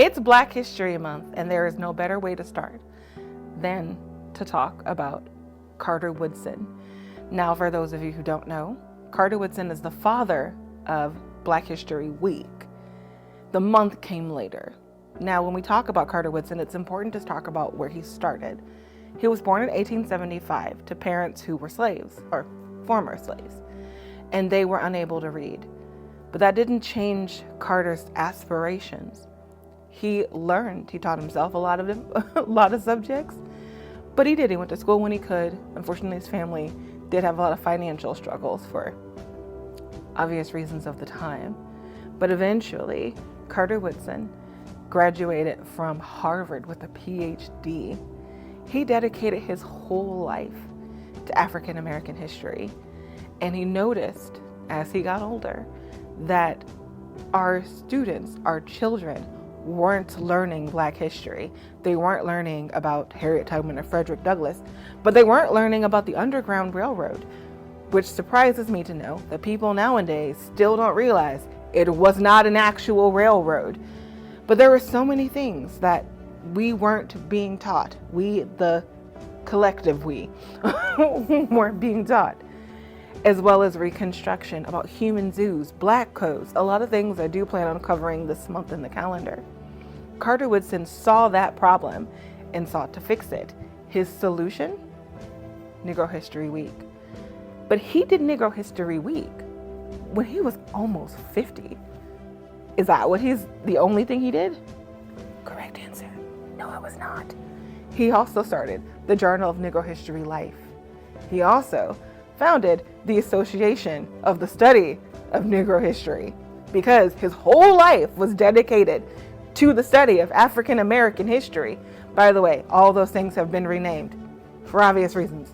It's Black History Month, and there is no better way to start than to talk about Carter Woodson. Now, for those of you who don't know, Carter Woodson is the father of Black History Week. The month came later. Now, when we talk about Carter Woodson, it's important to talk about where he started. He was born in 1875 to parents who were slaves, or former slaves, and they were unable to read. But that didn't change Carter's aspirations. He taught himself a lot of subjects, but he did. He went to school when he could. Unfortunately, his family did have a lot of financial struggles for obvious reasons of the time. But eventually, Carter Woodson graduated from Harvard with a PhD. He dedicated his whole life to African American history, and he noticed as he got older that our students, our children, weren't learning Black history. They weren't learning about Harriet Tubman or Frederick Douglass, but they weren't learning about the Underground Railroad, which surprises me to know that people nowadays still don't realize it was not an actual railroad. But there were so many things that we weren't being taught. We, the collective we, weren't being taught, as well as Reconstruction, about human zoos, Black codes, a lot of things I do plan on covering this month in the calendar. Carter Woodson saw that problem and sought to fix it. His solution? Negro History Week. But he did Negro History Week when he was almost 50. Is that the only thing he did? Correct answer. No, it was not. He also started the Journal of Negro History Life. He also founded the Association of the Study of Negro History, because his whole life was dedicated to the study of African American history. By the way, all those things have been renamed for obvious reasons.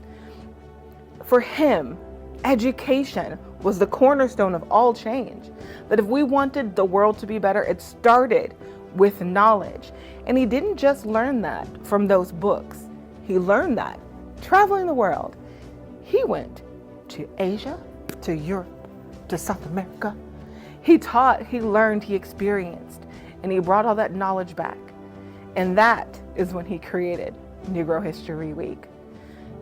For him, education was the cornerstone of all change. That if we wanted the world to be better, it started with knowledge. And he didn't just learn that from those books. He learned that traveling the world. He went to Asia, to Europe, to South America. He taught, he learned, he experienced, and he brought all that knowledge back. And that is when he created Negro History Week.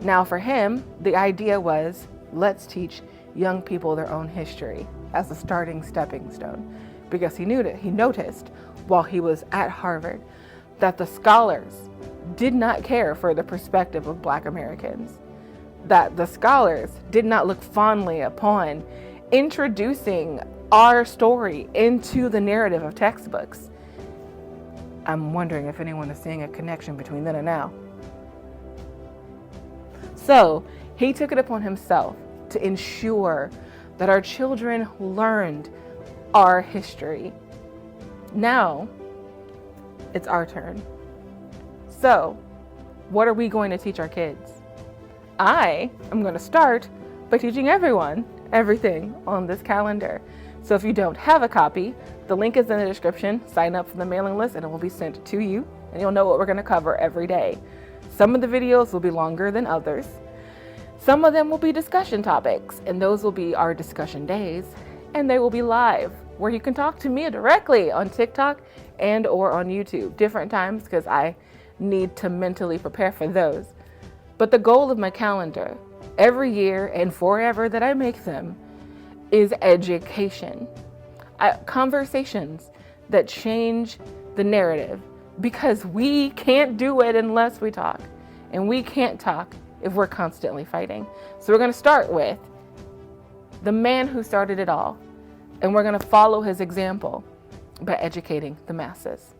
Now for him, the idea was, let's teach young people their own history as a starting stepping stone, because he noticed while he was at Harvard that the scholars did not care for the perspective of Black Americans, that the scholars did not look fondly upon introducing our story into the narrative of textbooks. I'm wondering if anyone is seeing a connection between then and now. So he took it upon himself to ensure that our children learned our history. Now it's our turn. So what are we going to teach our kids? I am going to start by teaching everyone everything on this calendar. So if you don't have a copy, the link is in the description. Sign up for the mailing list and it will be sent to you, and you'll know what we're going to cover every day. Some of the videos will be longer than others. Some of them will be discussion topics, and those will be our discussion days, and they will be live where you can talk to me directly on TikTok and or on YouTube, different times because I need to mentally prepare for those. But the goal of my calendar, every year and forever that I make them, is education. Conversations that change the narrative, because we can't do it unless we talk, and we can't talk if we're constantly fighting. So we're going to start with the man who started it all, and we're going to follow his example by educating the masses.